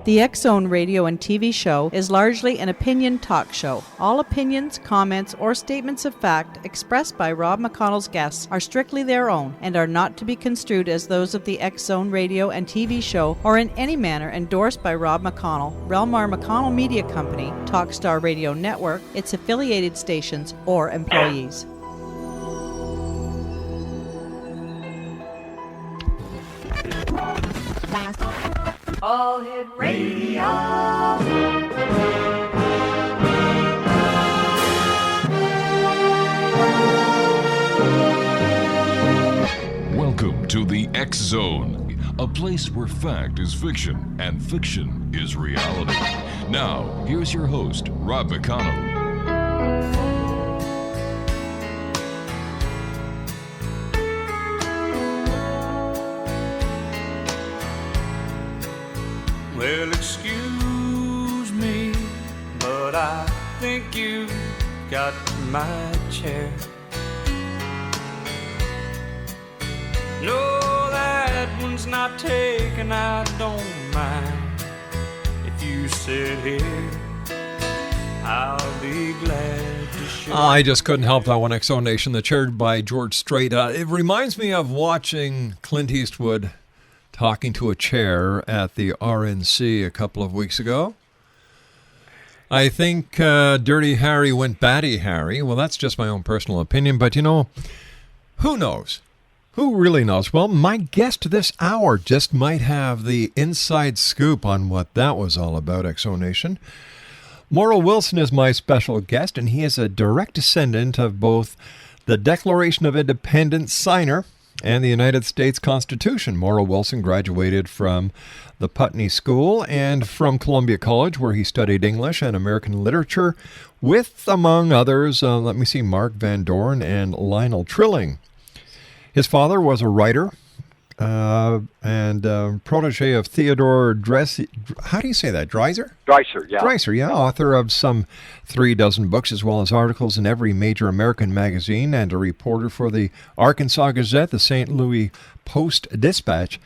The X-Zone radio and TV show is largely an opinion talk show. All opinions, comments, or statements of fact expressed by Rob McConnell's guests are strictly their own and are not to be construed as those of the X-Zone radio and TV show or in any manner endorsed by Rob McConnell, Relmar McConnell Media Company, Talkstar Radio Network, its affiliated stations, or employees. All Hit Radio. Welcome to the X Zone, a place where fact is fiction and fiction is reality. Now, here's your host, Rob McConnell. Well, excuse me, but I think you got my chair. No, that one's not taken, I don't mind. If you sit here, I'll be glad to share. I just couldn't help that one, X-Zone Nation, that's chaired by George Strait. It reminds me of watching Clint Eastwood talking to a chair at the RNC a couple of weeks ago. I think Dirty Harry went batty Harry. Well, that's just my own personal opinion, but you know, who knows? Who really knows? Well, my guest this hour just might have the inside scoop on what that was all about, X-Zone Nation. Morrow Wilson is my special guest, and he is a direct descendant of both the Declaration of Independence signer and the United States Constitution. Morrow Wilson graduated from the Putney School and from Columbia College, where he studied English and American literature with, among others, Mark Van Doren and Lionel Trilling. His father was a writer and protege of Theodore Dreiser. How do you say that? Dreiser? Dreiser, yeah. Dreiser, yeah. Author of some 36 books, as well as articles in every major American magazine, and a reporter for the Arkansas Gazette, the St. Louis Post-Dispatch,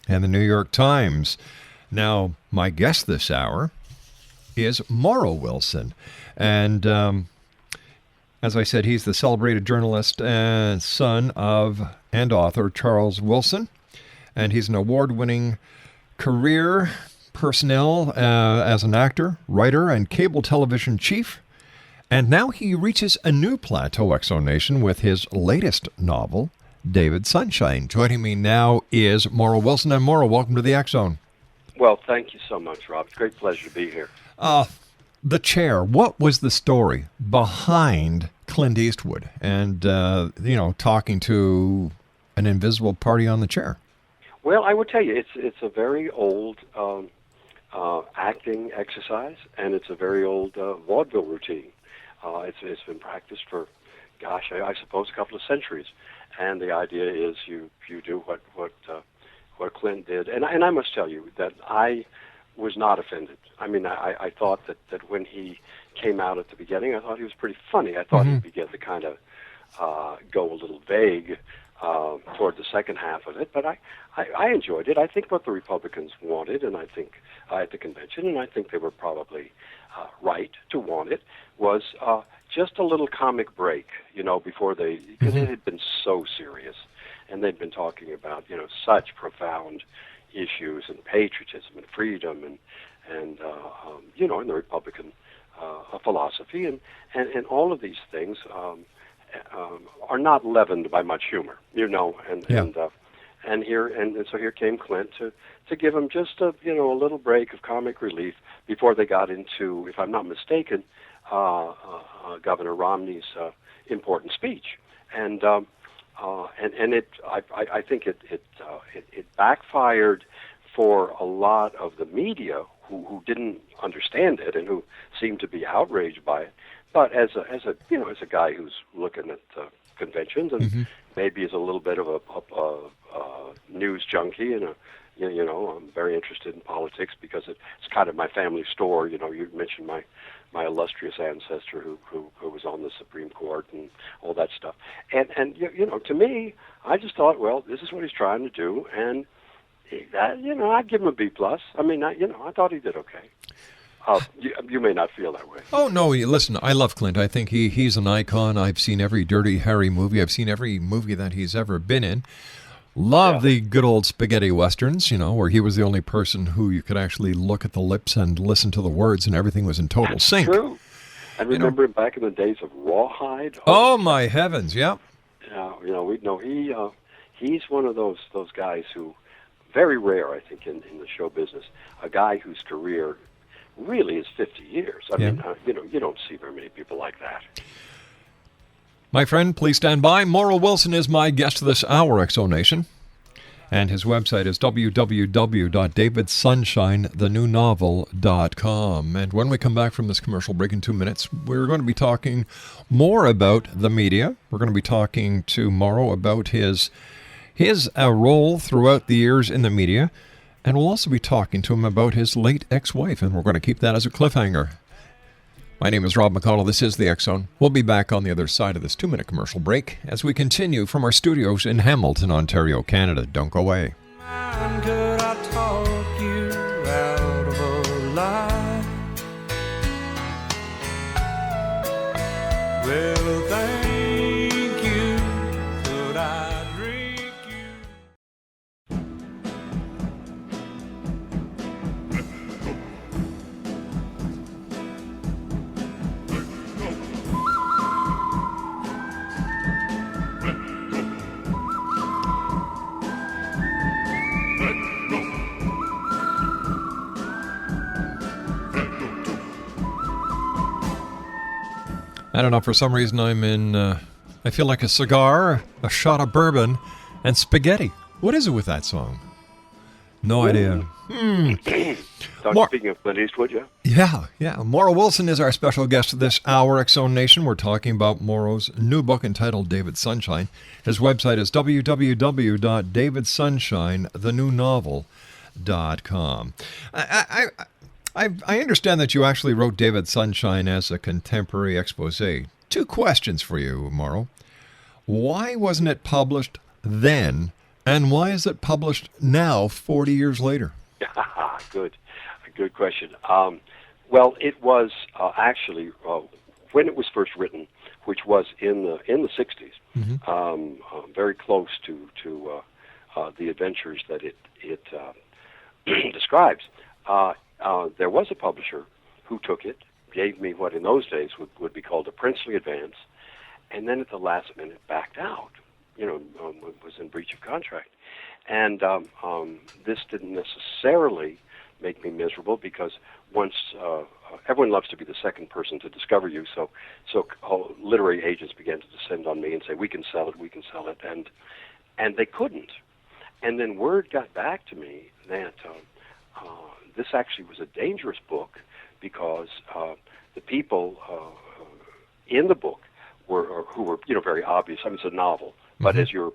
and the New York Times. Now, my guest this hour is Morrow Wilson. And as I said, he's the celebrated journalist and son of and author Charles Wilson, and he's an award-winning career personnel as an actor, writer, and cable television chief. And now he reaches a new plateau, X-Zone Nation, with his latest novel, David Sunshine. Joining me now is Morrow Wilson. And Morrow, welcome to the X-Zone. Well, thank you so much, Rob. It's a great pleasure to be here. The chair, what was the story behind Clint Eastwood and, talking to an invisible party on the chair? Well, I would tell you, it's a very old acting exercise, and it's a very old vaudeville routine. It's been practiced for, I suppose a couple of centuries. And the idea is you do what Clint did. And I must tell you that I was not offended. I mean, I thought that when he came out at the beginning, I thought he was pretty funny. I thought he'd begin to kind of go a little vague toward the second half of it, but I enjoyed it. I think what the Republicans wanted, and I think at the convention, and I think they were probably right to want it, was just a little comic break, before because it had been so serious, and they'd been talking about, such profound issues and patriotism and freedom and in the Republican philosophy, and all of these things are not leavened by much humor, and so here came Clint to give him just a little break of comic relief before they got into, if I'm not mistaken, Governor Romney's important speech, and I think it backfired for a lot of the media who didn't understand it and who seemed to be outraged by it. But as a guy who's looking at conventions and maybe is a little bit of a news junkie, and I'm very interested in politics because it's kind of my family store. You mentioned my illustrious ancestor who was on the Supreme Court and all that stuff. And to me, I just thought, well, this is what he's trying to do, and I'd give him a B+. I mean, I thought he did okay. You may not feel that way. Oh, no, listen, I love Clint. I think he's an icon. I've seen every Dirty Harry movie. I've seen every movie that he's ever been in. Love the good old spaghetti westerns, where he was the only person who you could actually look at the lips and listen to the words and everything was in total sync. True. I remember him back in the days of Rawhide. Oh, my heavens, yeah. He's one of those guys who, very rare, I think, in the show business, a guy whose career really is 50 years. I mean, you don't see very many people like that. My friend, please stand by. Morrow Wilson is my guest this hour, X-O Nation. And his website is www.davidssunshinethenewnovel.com. And when we come back from this commercial break in 2 minutes, we're going to be talking more about the media. We're going to be talking to Morrow about his role throughout the years in the media. And we'll also be talking to him about his late ex-wife. And we're going to keep that as a cliffhanger. My name is Rob McConnell. This is The X-Zone. We'll be back on the other side of this 2-minute commercial break as we continue from our studios in Hamilton, Ontario, Canada. Don't go away. Could I talk you out of a lie? Well, thank you. Could I drink you? I don't know, for some reason I feel like a cigar, a shot of bourbon, and spaghetti. What is it with that song? No idea. Speaking of Clint Eastwood, Yeah. Morrow Wilson is our special guest this hour, X-Zone Nation. We're talking about Morrow's new book entitled David Sunshine. His website is www.davidsunshinethenewnovel.com. I understand that you actually wrote David Sunshine as a contemporary expose. 2 questions for you, Morrow. Why wasn't it published then, and why is it published now, 40 years later? Good question. Well, it was actually when it was first written, which was in the 60s, very close to the adventures that it describes. There was a publisher who took it, gave me what in those days would be called a princely advance, and then at the last minute backed out. Was in breach of contract. And this didn't necessarily make me miserable because once everyone loves to be the second person to discover you, so literary agents began to descend on me and say, we can sell it, and they couldn't. And then word got back to me that this actually was a dangerous book because the people in the book who were very obvious. I mean, it's a novel, but as you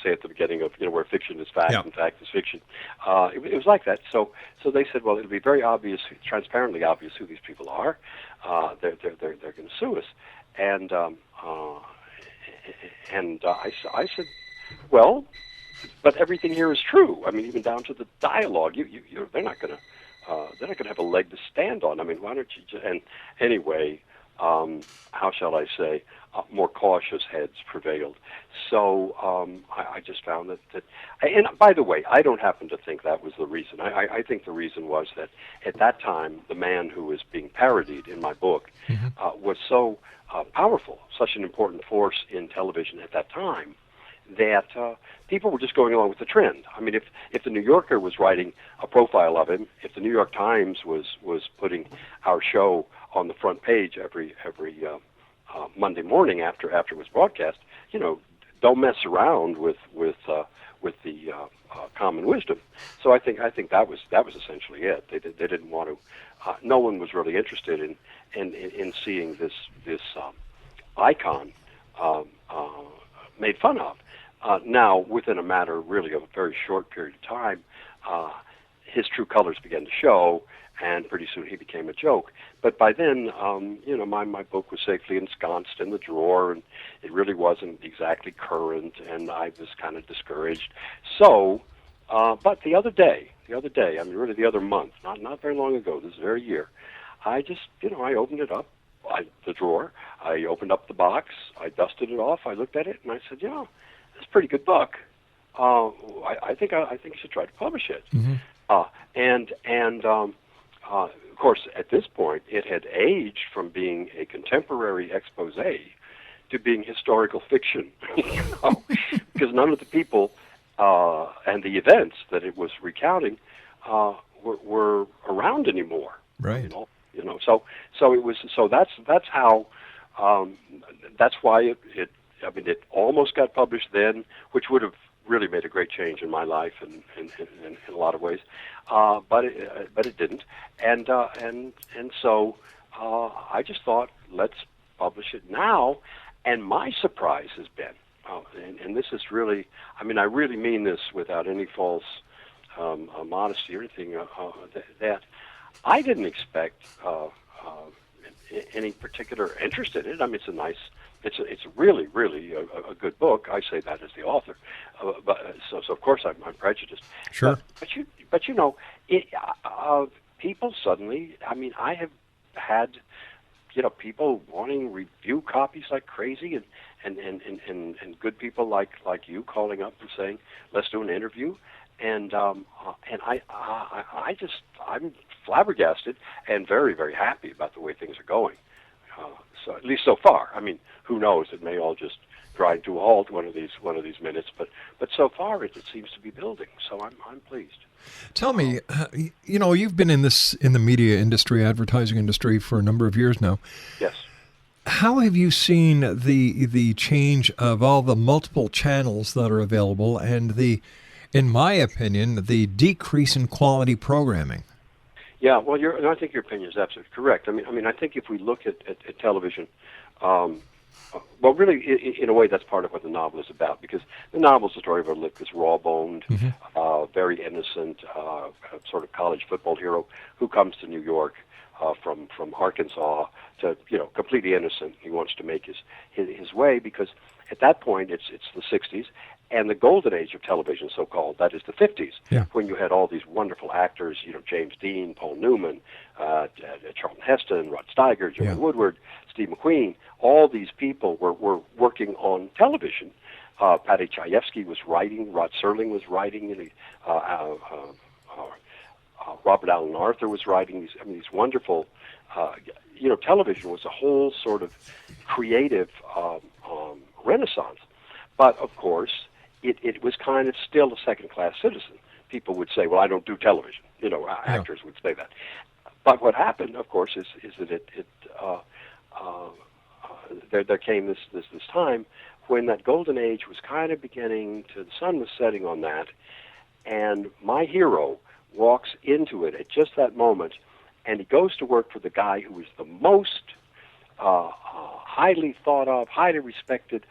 say at the beginning of where fiction is fact and fact is fiction, it was like that. So they said, well, it'll be very obvious, transparently obvious who these people are. They're going to sue us, and I said, well, but everything here is true. I mean, even down to the dialogue. They're not going to have a leg to stand on. I mean, why don't you? And anyway, how shall I say? More cautious heads prevailed. So I just found that. And by the way, I don't happen to think that was the reason. I think the reason was that at that time, the man who was being parodied in my book was so powerful, such an important force in television at that time, that people were just going along with the trend. I mean, if the New Yorker was writing a profile of him, if the New York Times was putting our show on the front page every Monday morning after it was broadcast, don't mess around with the common wisdom. So I think that was essentially it. They didn't want to. No one was really interested in seeing this icon made fun of. Now, within a matter really of a very short period of time, his true colors began to show, and pretty soon he became a joke. But by then, my book was safely ensconced in the drawer, and it really wasn't exactly current, and I was kind of discouraged. So But the other day, I mean, really the other month, not very long ago, this very year, I just, I opened it up, the drawer, I opened up the box, I dusted it off, I looked at it, and I said, it's a pretty good book. I think you should try to publish it. Mm-hmm. Of course, at this point, it had aged from being a contemporary expose to being historical fiction, because none of the people and the events that it was recounting were around anymore. Right. So it was. So that's how. That's why it. I mean, it almost got published then, which would have really made a great change in my life in a lot of ways, but it didn't, and so I just thought, let's publish it now. And my surprise has been, and this is really, I mean, I really mean this without any false modesty or anything, that I didn't expect any particular interest in it. I mean, it's really, really a good book. I say that as the author, so of course I'm prejudiced. Sure. But people suddenly. I mean, I have had people wanting review copies like crazy, and good people like you calling up and saying, let's do an interview, and I'm flabbergasted and very, very happy about the way things are going. So at least so far. I mean, who knows? It may all just grind to a halt one of these minutes, but so far it seems to be building. So I'm pleased. Tell me, you've been in the media industry, advertising industry for a number of years now. Yes. How have you seen the change of all the multiple channels that are available and in my opinion, the decrease in quality programming? Yeah, well, I think your opinion is absolutely correct. I mean, I think if we look at television, well, really, in a way, that's part of what the novel is about, because the novel is the story of this raw-boned, very innocent, sort of college football hero who comes to New York from Arkansas to, completely innocent. He wants to make his way, because at that point it's the 60s, and the golden age of television, so-called, that is the 50s, when you had all these wonderful actors, James Dean, Paul Newman, Charlton Heston, Rod Steiger, Joanne Woodward, Steve McQueen. All these people were working on television. Paddy Chayefsky was writing, Rod Serling was writing, Robert Allen Arthur was writing these wonderful, television was a whole sort of creative renaissance. But, of course, it was kind of still a second-class citizen. People would say, well, I don't do television. Actors would say that. But what happened, of course, is that there came this time when that golden age was kind of beginning to, the sun was setting on that, and my hero walks into it at just that moment, and he goes to work for the guy who is the most highly thought of, highly respected,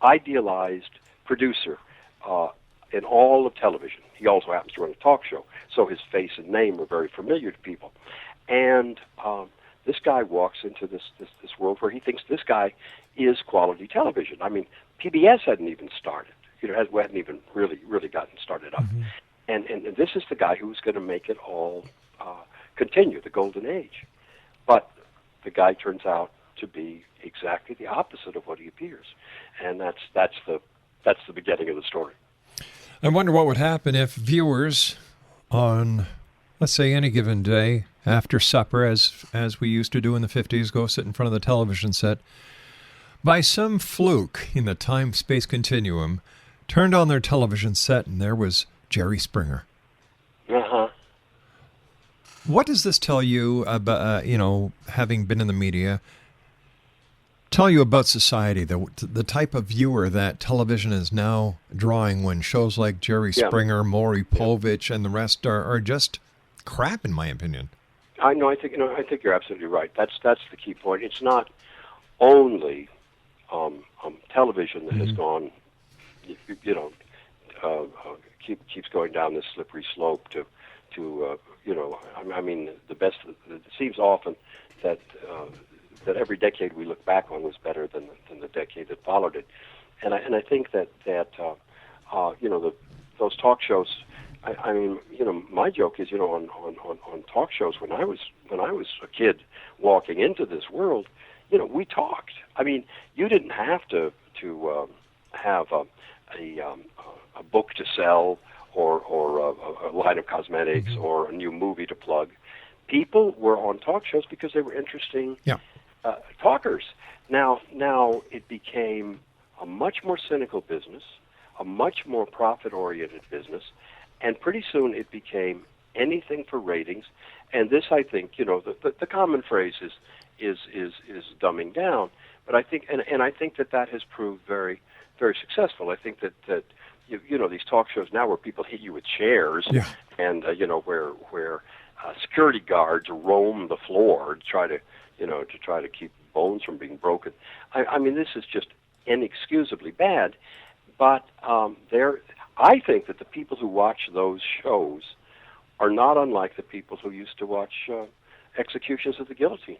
idealized producer in all of television. He also happens to run a talk show, so his face and name are very familiar to people. And this guy walks into this world where he thinks this guy is quality television. I mean, PBS hadn't even started. Hadn't even really gotten started up. Mm-hmm. And this is the guy who's going to make it all continue, the golden age. But the guy turns out to be exactly the opposite of what he appears, and that's the beginning of the story. I wonder what would happen if viewers on, let's say, any given day after supper, as we used to do in the 50s, go sit in front of the television set, by some fluke in the time-space continuum, turned on their television set and there was Jerry Springer. Uh-huh. What does this tell you about, having been in the media, tell you about society, the type of viewer that television is now drawing when shows like Jerry Springer, Maury Povich, and the rest are just crap, in my opinion? I think you're absolutely right. That's the key point. It's not only television that has gone, keeps going down this slippery slope to the best. It seems often that every decade we look back on was better than the decade that followed it, and I think that those talk shows I mean, my joke is, on talk shows when I was a kid walking into this world, we talked. I mean, you didn't have to have a book to sell or a line of cosmetics or a new movie to plug. People were on talk shows because they were interesting talkers. Now it became a much more cynical business, a much more profit-oriented business, and pretty soon it became anything for ratings. And this, I think, the common phrase is dumbing down. But I think, and I think that has proved very, very successful. I think that these talk shows now where people hit you with chairs, and where security guards roam the floor to try to keep bones from being broken. I mean, this is just inexcusably bad. But I think that the people who watch those shows are not unlike the people who used to watch executions of the guillotine.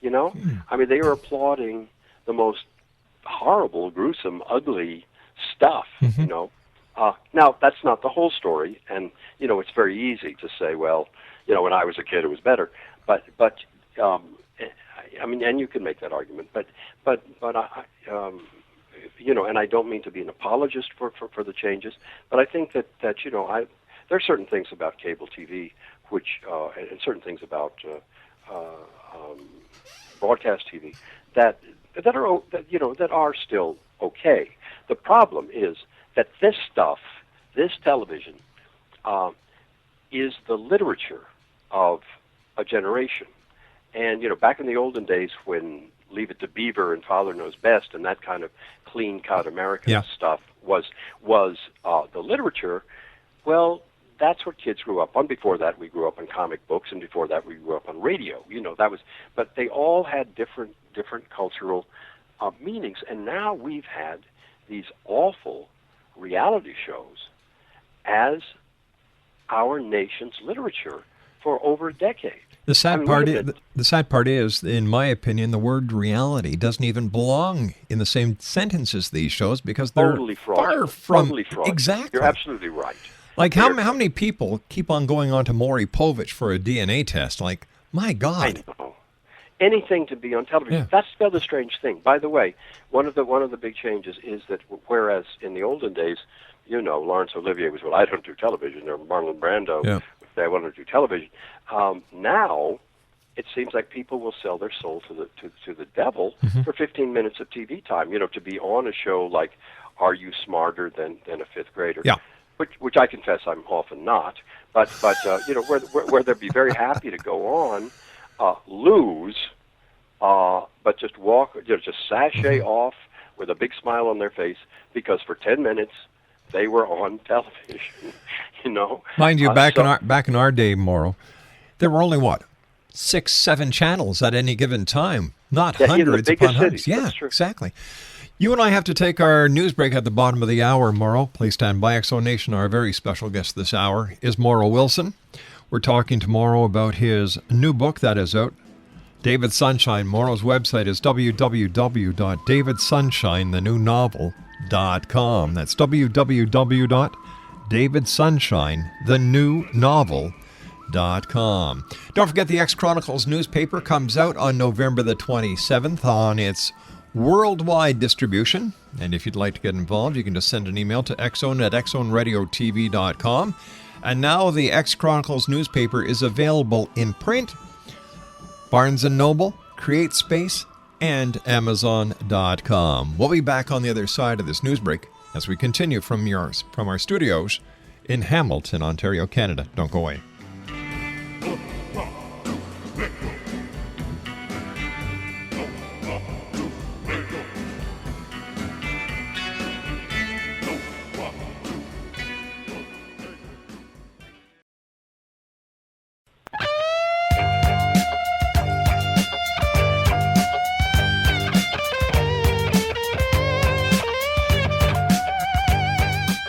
I mean, they are applauding the most horrible, gruesome, ugly stuff. Now that's not the whole story, and it's very easy to say, well, when I was a kid it was better. But I mean, and you can make that argument. But and I don't mean to be an apologist for the changes, but I think that there are certain things about cable TV which and certain things about broadcast TV that are still okay. The problem is that this stuff, this television, is the literature of a generation. And back in the olden days when Leave It to Beaver and Father Knows Best and that kind of clean-cut American stuff was the literature, well, that's what kids grew up on. Before that, we grew up on comic books, and before that, we grew up on radio. But they all had different cultural meanings. And now we've had these awful reality shows as our nation's literature for over a decade. The sad part is, in my opinion, the word reality doesn't even belong in the same sentence as these shows because they're totally far from totally fraudulent. Exactly. You're absolutely right. Like how many people keep on going on to Maury Povich for a DNA test? Like, my God. I know. Anything to be on television. Yeah. That's the other strange thing. By the way, one of the big changes is that whereas in the olden days, Laurence Olivier was, well, I don't do television, or Marlon Brando would say, I want to do television. Now, it seems like people will sell their soul to the devil for 15 minutes of TV time. To be on a show like Are You Smarter Than a Fifth Grader? Yeah. Which I confess I'm often not. But where they'd be very happy to go on, lose, but just walk, just sashay off with a big smile on their face because for 10 minutes they were on television. Mind you, back in our day, Morrow, there were only 6, 7 channels at any given time, not hundreds upon hundreds. Yeah, exactly. You and I have to take our news break at the bottom of the hour, Morrow. Please stand by. XO Nation, our very special guest this hour is Morrow Wilson. We're talking tomorrow about his new book that is out, David Sunshine. Morrow's website is www.davidsunshinethenewnovel.com. That's www.davidsunshinethenewnovel.com. Don't forget the X Chronicles newspaper comes out on November the 27th on its worldwide distribution. And if you'd like to get involved, you can just send an email to xzone@xzoneradiotv.com. And now the X Chronicles newspaper is available in print, Barnes & Noble, CreateSpace, and Amazon.com. We'll be back on the other side of this news break as we continue from our studios in Hamilton, Ontario, Canada. Don't go away.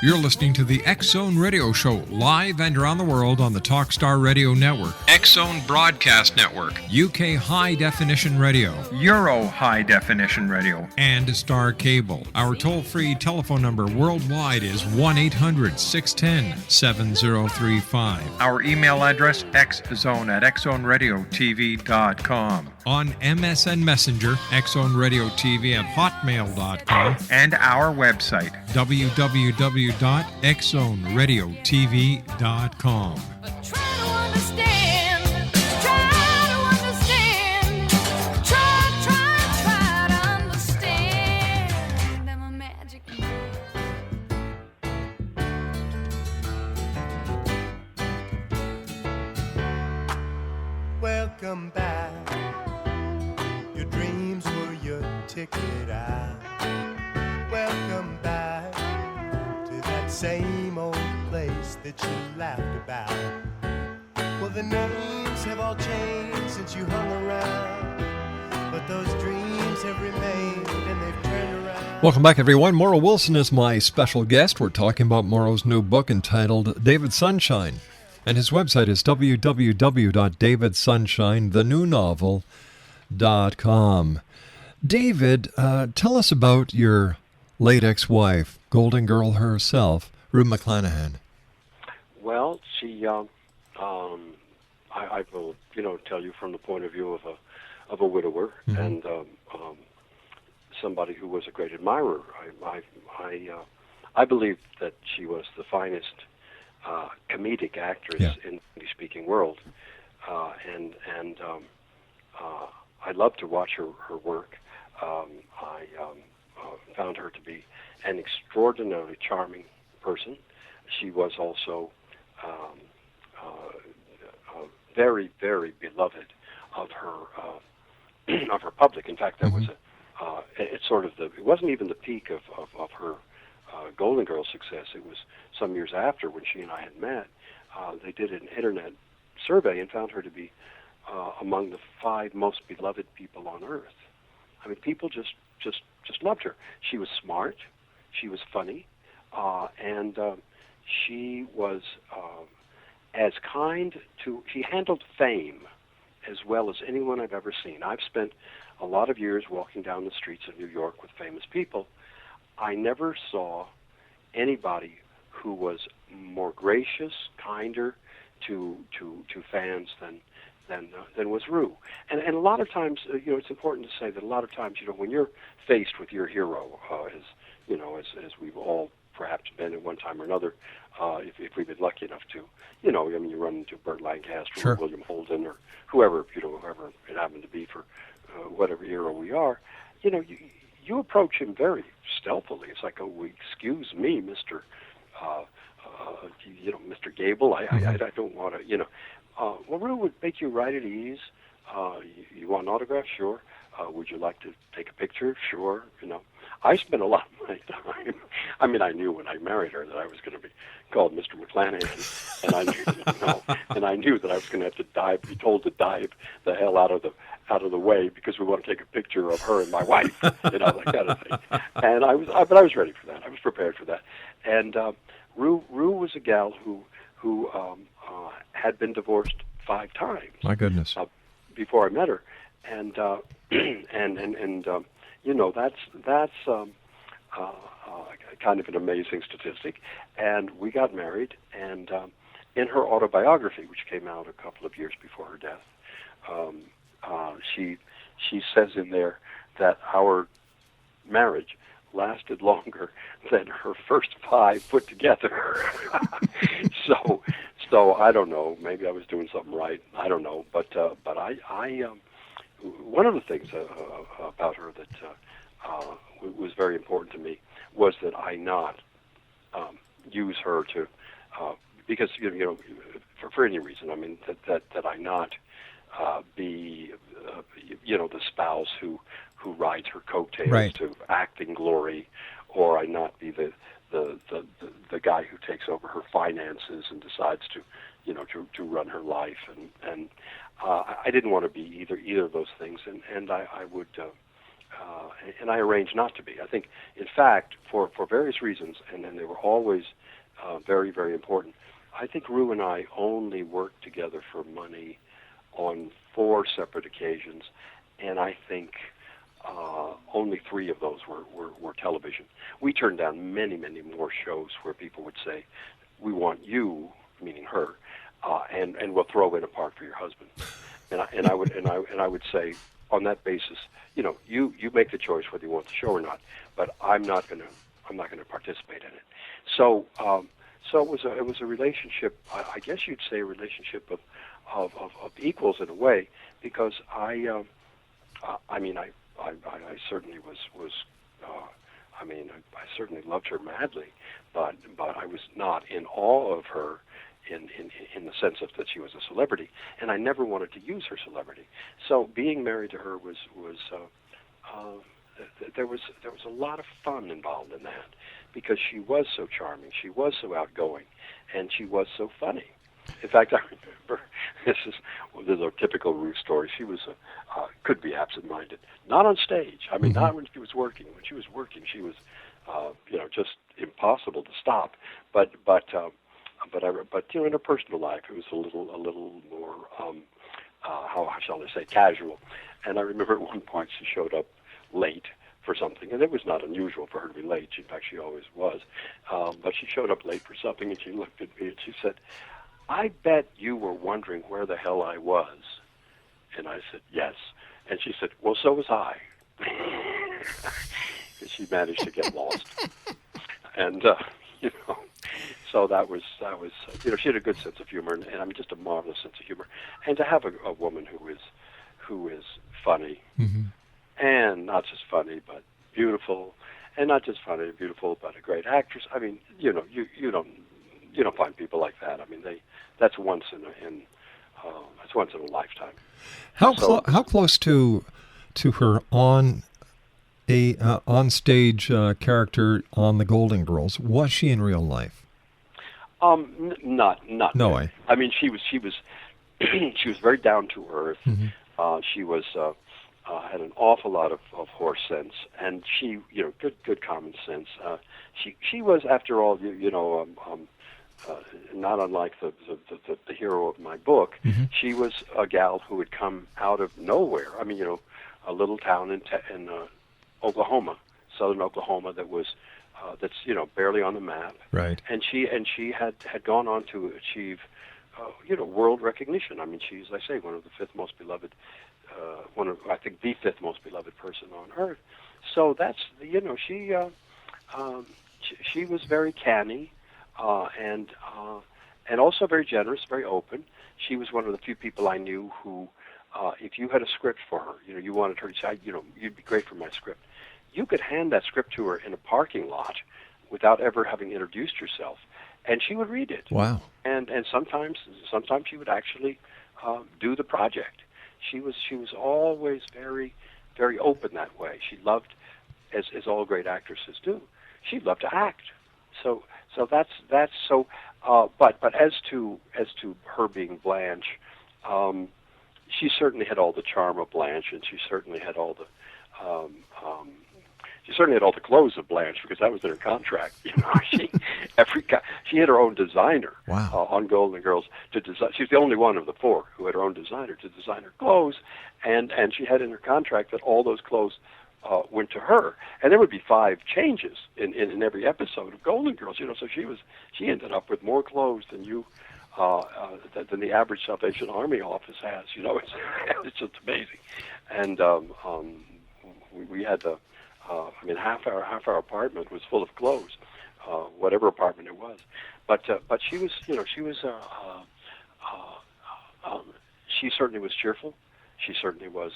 You're listening to the X-Zone Radio Show, live and around the world on the Talkstar Radio Network, X-Zone Broadcast Network, UK High Definition Radio, Euro High Definition Radio, and Star Cable. Our toll-free telephone number worldwide is 1-800-610-7035. Our email address, xzone@xzoneradiotv.com. On MSN Messenger, xzoneradiotv@hotmail.com, and our website, www.xzoneradiotv.com. Welcome back. Your dreams were your ticket out. Welcome back to that same old place that you laughed about. Well, the names have all changed since you hung around, but those dreams have remained and they've turned around. Welcome back, everyone. Morrow Wilson is my special guest. We're talking about Morrow's new book entitled David Sunshine. And his website is www.davidssunshine.thenewnovel.com. David, tell us about your late ex-wife, Golden Girl herself, Rue McClanahan. Well, she, I will, tell you from the point of view of a widower and somebody who was a great admirer. I believe that she was the finest comedic actress in the English-speaking world, and I loved to watch her work. I found her to be an extraordinarily charming person. She was also very, very beloved of her public. In fact, that was it wasn't even the peak of her Golden Girl success. It was some years after, when she and I had met. They did an internet survey and found her to be among the 5 most beloved people on earth. I mean, people just loved her. She was smart, she was funny, and she was as kind to. She handled fame as well as anyone I've ever seen. I've spent a lot of years walking down the streets of New York with famous people. I never saw anybody who was more gracious, kinder to fans than was Rue. And a lot of times, it's important to say that a lot of times, when you're faced with your hero, as we've all perhaps been at one time or another, if we've been lucky enough to, you run into Burt Lancaster or William Holden or whoever it happened to be for whatever era we are, you approach him very stealthily. It's like, oh, excuse me, Mr. Mr. Gable. I don't want to, well, Rue would make you right at ease. You want an autograph? Sure. Would you like to take a picture? Sure. I spent a lot of my time. I mean, I knew when I married her that I was going to be called Mr. McClanahan, and I knew that I was going to have to be told to dive the hell out of the way because we want to take a picture of her and my wife, that kind of thing. And I was ready for that. I was prepared for that. And Rue was a gal who had been divorced 5 times. My goodness. Before I met her, and that's kind of an amazing statistic. And we got married, and in her autobiography, which came out a couple of years before her death, she says in there that our marriage lasted longer than her first 5 put together. So I don't know. Maybe I was doing something right. I don't know. But I one of the things about her that was very important to me was that I not use her to because for any reason. I mean that I not be the spouse who rides her coattails to acting glory, or I not be the guy who takes over her finances and decides to run her life, and I didn't want to be either of those things, and I would and I arranged not to be. I think, in fact, for various reasons, and they were always very, very important, I think Rue and I only worked together for money on 4 separate occasions, and I think only 3 of those were television. We turned down many, many more shows where people would say, "We want you," meaning her, and we'll throw in a part for your husband. And I would say, on that basis, you make the choice whether you want the show or not, but I'm not going to participate in it. So it was a relationship. I guess you'd say a relationship of equals in a way, because I certainly was. I certainly loved her madly, but I was not in awe of her in the sense of that she was a celebrity, and I never wanted to use her celebrity. So being married to her was there was a lot of fun involved in that, because she was so charming, she was so outgoing, and she was so funny. In fact, I remember, this is a typical Ruth story. She was could be absent-minded, not on stage. I mean, not when she was working. When she was working, she was just impossible to stop. But in her personal life, it was a little more how shall I say, casual. And I remember at one point she showed up late for something, and it was not unusual for her to be late. In fact, she always was. But she showed up late for something, and she looked at me and she said, "I bet you were wondering where the hell I was." And I said, "Yes." And she said, "Well, so was I." And she managed to get lost. And so that was she had a good sense of humor, and I mean, just a marvelous sense of humor. And to have a woman who is funny, and not just funny but beautiful, and not just funny and beautiful but a great actress. I mean, you don't find people like that. I mean, that's once in a lifetime. How close to her on stage character on The Golden Girls was she in real life? Not. No really. way. I mean, she was she was very down to earth. She was had an awful lot of horse sense, and she good common sense. She was, after all, not unlike the hero of my book. She was a gal who had come out of nowhere. I mean, a little town in Oklahoma, southern Oklahoma, that was that's barely on the map. Right. And she had gone on to achieve world recognition. I mean, she's, I say, one of the 5th most beloved, I think the 5th most beloved person on earth. So that's she was very canny. And also very generous, very open. She was one of the few people I knew who, if you had a script for her, you wanted her to say, you'd be great for my script. You could hand that script to her in a parking lot without ever having introduced yourself, and she would read it. Wow. And sometimes she would actually do the project. She was always very, very open that way. She loved, as all great actresses do, she loved to act. So that's so. But as to her being Blanche, she certainly had all the charm of Blanche, and she certainly had all the clothes of Blanche, because that was in her contract. She had her own designer. Wow. On Golden Girls to design. She was the only one of the 4 who had her own designer to design her clothes, and she had in her contract that all those clothes went to her, and there would be 5 changes in every episode of Golden Girls. So she ended up with more clothes than than the average Salvation Army office has. It's just amazing. And we had half our apartment was full of clothes, whatever apartment it was. But she was she certainly was cheerful. She certainly was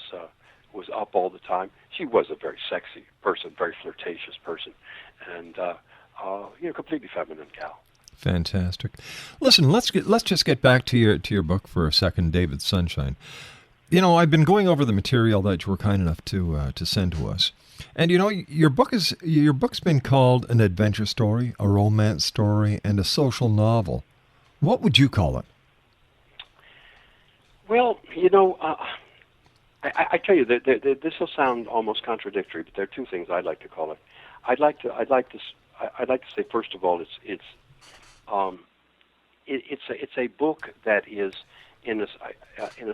up all the time. She was a very sexy person, very flirtatious person, and completely feminine gal. Fantastic. Listen, let's just get back to your book for a second, David Sunshine. I've been going over the material that you were kind enough to send to us, and your book's been called an adventure story, a romance story, and a social novel. What would you call it? Well, I tell you, this will sound almost contradictory, but there are two things I'd like to call it. I'd like to say, first of all, it's a book that is, in a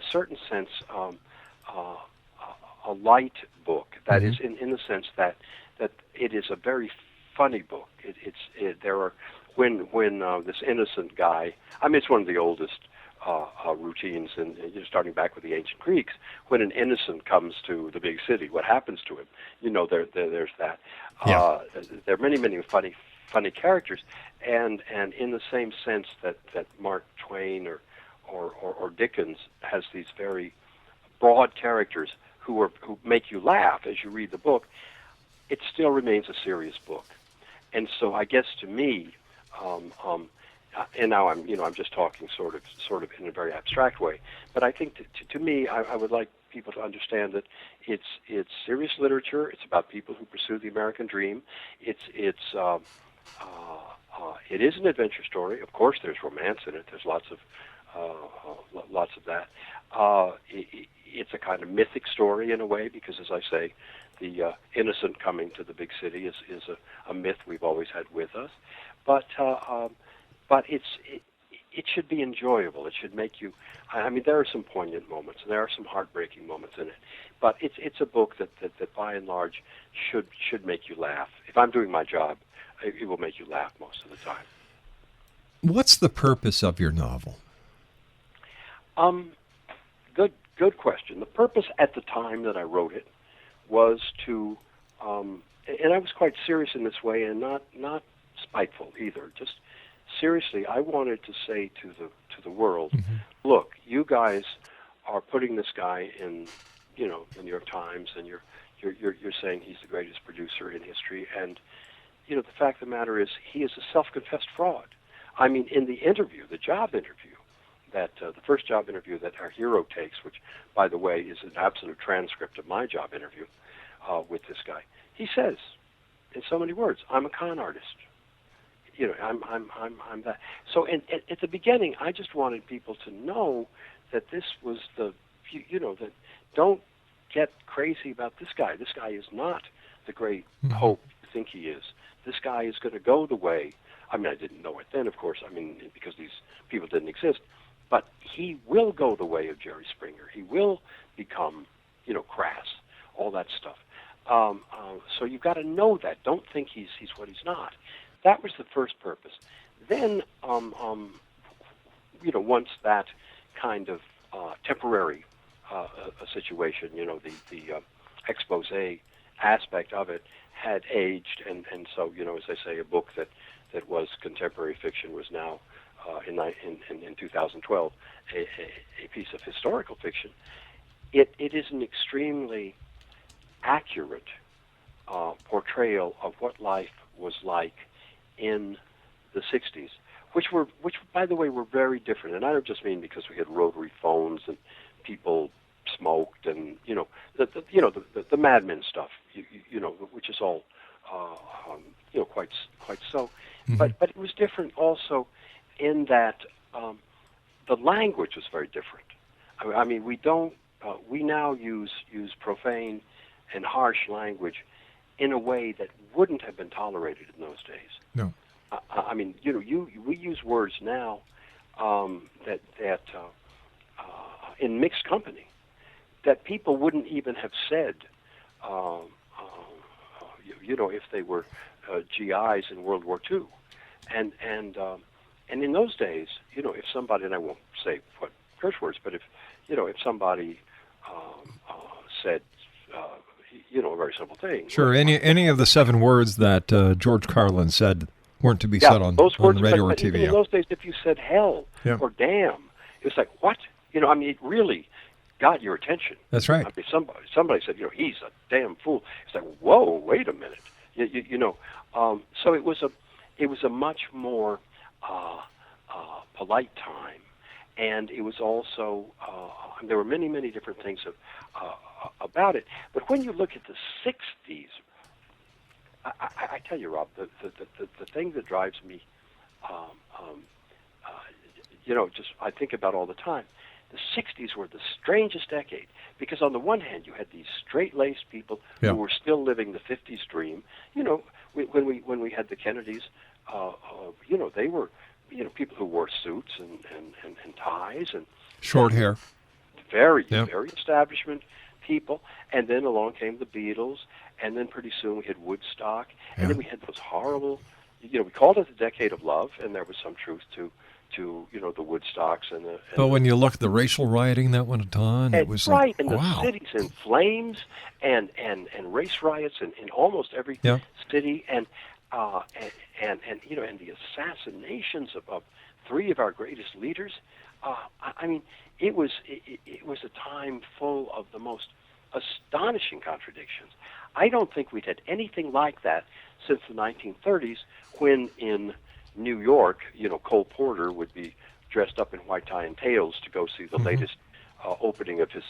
certain sense, a light book. That is, in the sense that it is a very funny book. When this innocent guy, I mean, it's one of the oldest routines, and starting back with the ancient Greeks, when an innocent comes to the big city, what happens to him? There's that. Yeah. There are many funny characters, and in the same sense that Mark Twain or Dickens has these very broad characters who make you laugh as you read the book, it still remains a serious book. And so I guess to me, and now I'm just talking sort of in a very abstract way, but I think to me, I would like people to understand that it's serious literature. It's about people who pursue the American dream. It is an adventure story. Of course, there's romance in it. There's lots of that. It's a kind of mythic story in a way, because, as I say, the innocent coming to the big city is a myth we've always had with us. But it should be enjoyable. It should make you. I mean, there are some poignant moments, and there are some heartbreaking moments in it. But it's a book that by and large should make you laugh. If I'm doing my job, it will make you laugh most of the time. What's the purpose of your novel? Good question. The purpose at the time that I wrote it was to, and I was quite serious in this way, and not spiteful either. Just seriously, I wanted to say to the world, look, you guys are putting this guy in, the New York Times, and you're saying he's the greatest producer in history, and the fact of the matter is he is a self-confessed fraud. I mean, in the interview, the job interview, the first job interview that our hero takes, which, by the way, is an absolute transcript of my job interview with this guy, he says, in so many words, I'm a con artist. I'm that. So at the beginning, I just wanted people to know that this was that don't get crazy about this guy. This guy is not the great hope you think he is. This guy is going to go the way. I mean, I didn't know it then, of course. I mean, because these people didn't exist. But he will go the way of Jerry Springer. He will become, crass, all that stuff. So you've got to know that. Don't think he's what he's not. That was the first purpose. Then, once that kind of temporary situation, the expose aspect of it had aged, and so, as I say, a book that was contemporary fiction was now, in 2012, a piece of historical fiction. It is an extremely accurate portrayal of what life was like in the 60s, which by the way were very different. And I don't just mean because we had rotary phones and people smoked and the Mad Men stuff, which is all quite so. But it was different also in that the language was very different. I mean, we now use profane and harsh language in a way that wouldn't have been tolerated in those days. No. I mean, we use words now that in mixed company that people wouldn't even have said, if they were GIs in World War II, and in those days, if somebody, and I won't say what curse words, but if somebody said, a very simple thing. Sure, any of the 7 words that George Carlin said weren't to be said on radio or TV. In those days, if you said hell or damn, it was like, what? It really got your attention. That's right. I mean, somebody said, he's a damn fool. It's like, whoa, wait a minute. So it was a much more polite time, and it was also there were many different things about it. But when you look at the 60s, I tell you, Rob, the thing that drives me, just I think about all the time, the 60s were the strangest decade, because on the one hand you had these straight-laced people Yeah. who were still living the 50s dream. You know, when we had the Kennedys, you know, they were, you know, people who wore suits and ties and Short hair. very Yeah. very establishment people. And then along came the Beatles, and then pretty soon we had Woodstock, and Yeah. then we had those horrible, you know, we called it the decade of love, and there was some truth to you know, the Woodstocks and the. But when you look at the racial rioting that went on, it was right, like, and wow. the cities in flames, and race riots in almost every Yeah. city, and you know, and the assassinations of three of our greatest leaders. I mean, it was a time full of the most astonishing contradictions. I don't think we'd had anything like that since the 1930s, when in New York, you know, Cole Porter would be dressed up in white tie and tails to go see the latest opening of his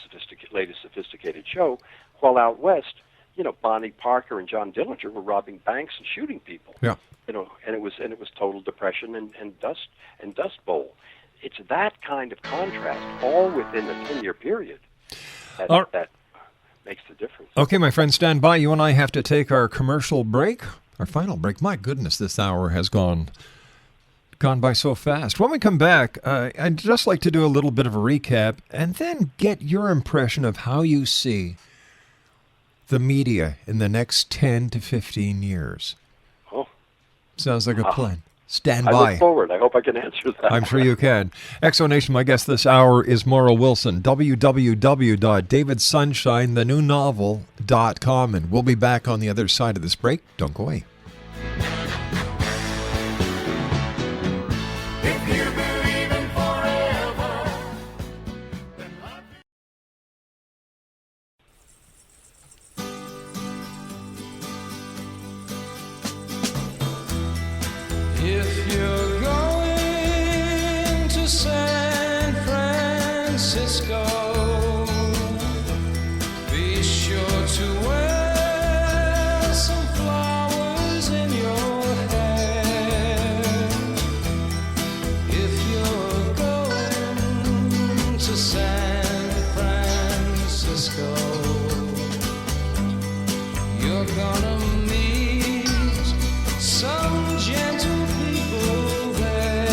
latest sophisticated show, while out west, you know, Bonnie Parker and John Dillinger were robbing banks and shooting people. Yeah. You know, and it was total depression and dust bowl. It's that kind of contrast, all within a 10-year period, that makes the difference. Okay, my friend, stand by. You and I have to take our commercial break, our final break. My goodness, this hour has gone by so fast. When we come back, I'd just like to do a little bit of a recap and then get your impression of how you see the media in the next 10 to 15 years. Oh. Sounds like a plan. Stand I by. look forward. I hope I can answer that. I'm sure you can. Exonation, my guest this hour is Morrow Wilson, www.davidsunshinethenewnovel.com, and we'll be back on the other side of this break. Don't go away. If you believe in forever, then love If you're going to San Francisco, be sure to wear some flowers in your hair. If you're going to San Francisco, you're gonna meet some gentle people there.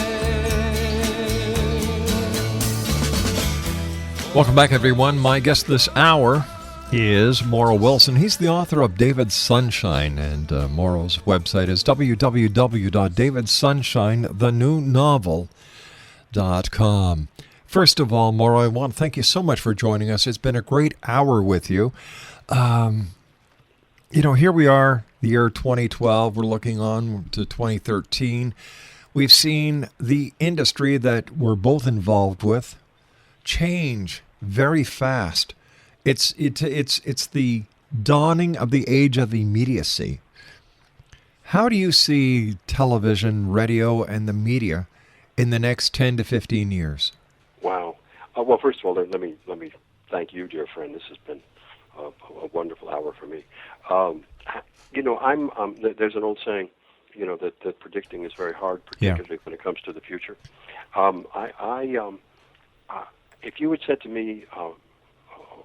Welcome back, everyone. My guest this hour is Morrow Wilson. He's the author of David Sunshine, and Morrow's website is www.davidsunshinethenewnovel.com. First of all, Morrow, I want to thank you so much for joining us. It's been a great hour with you. You know, here we are, the year 2012. We're looking on to 2013. We've seen the industry that we're both involved with change very fast. It's the dawning of the age of immediacy. How do you see television, radio, and the media in the next 10 to 15 years? Wow. Well, first of all, let me thank you, dear friend. This has been a wonderful hour for me. You know, there's an old saying, you know, that predicting is very hard, particularly when it comes to the future. If you had said to me,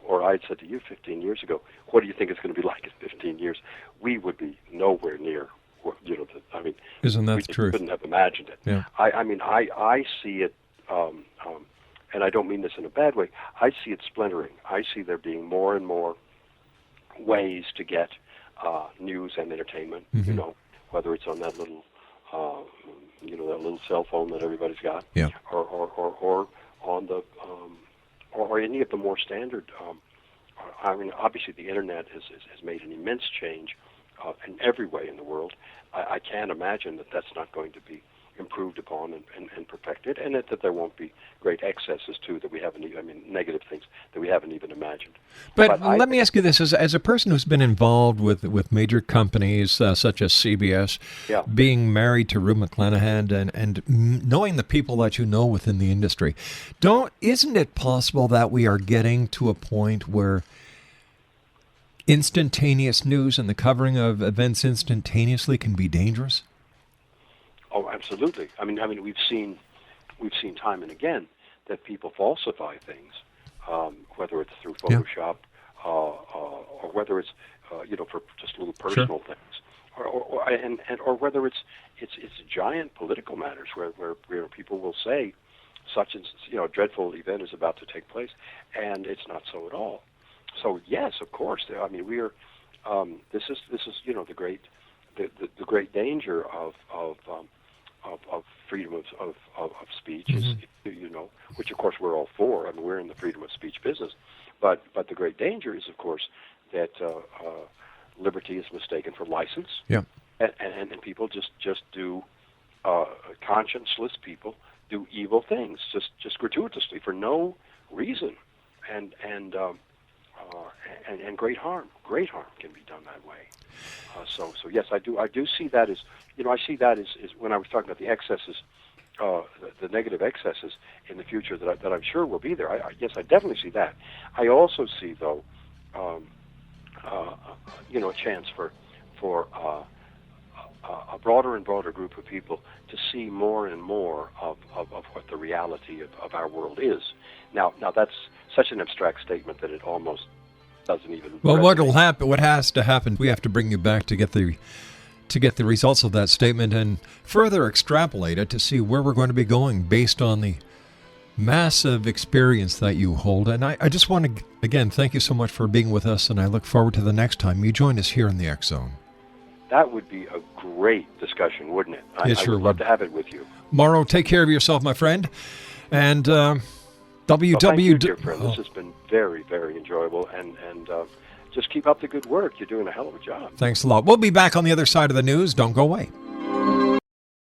or I had said to you 15 years ago, what do you think it's going to be like in 15 years? We would be nowhere near, you know, Isn't that we the truth? couldn't have imagined it. Yeah. I see it, and I don't mean this in a bad way, I see it splintering. I see there being more and more ways to get news and entertainment, Mm-hmm. you know, whether it's on that little, you know, that little cell phone that everybody's got, Yeah. or on the, or any of the more standard. I mean, obviously the internet has made an immense change in every way in the world. I can't imagine that that's not going to be improved upon and perfected, and that there won't be great excesses too that we haven't even, I mean, negative things that we haven't even imagined. But let me ask you this: as a person who's been involved with major companies such as CBS, Yeah. being married to Rue McClanahan and knowing the people that you know within the industry, isn't it possible that we are getting to a point where instantaneous news and the covering of events instantaneously can be dangerous? Oh, absolutely. I mean, we've seen time and again that people falsify things, whether it's through Photoshop or whether it's for just little personal things, or whether it's giant political matters where people will say such and a dreadful event is about to take place, and it's not so at all. So yes, of course, I mean we are. This is the great danger of freedom of speech is which of course we're all for. I mean we're in the freedom of speech business, but the great danger is of course that liberty is mistaken for license. Yeah. And people just do conscienceless people do evil things just gratuitously for no reason, and great harm can be done that way. So yes, I do see that as I see that as when I was talking about the excesses, the negative excesses in the future that I'm sure will be there. I definitely see that. I also see though, a chance for a broader and broader group of people to see more and more of what the reality of our world is. Now that's such an abstract statement that it almost doesn't even. Well, what'll happen? What has to happen? We have to bring you back to get the results of that statement and further extrapolate it to see where we're going to be going based on the massive experience that you hold. And I just want to again thank you so much for being with us, and I look forward to the next time you join us here in the X Zone. That would be a great discussion, wouldn't it? I would love to have it with you. Morrow, take care of yourself, my friend. And Thank you, dear friend. This has been very, very enjoyable, and just keep up the good work. You're doing a hell of a job. Thanks a lot. We'll be back on the other side of the news. Don't go away.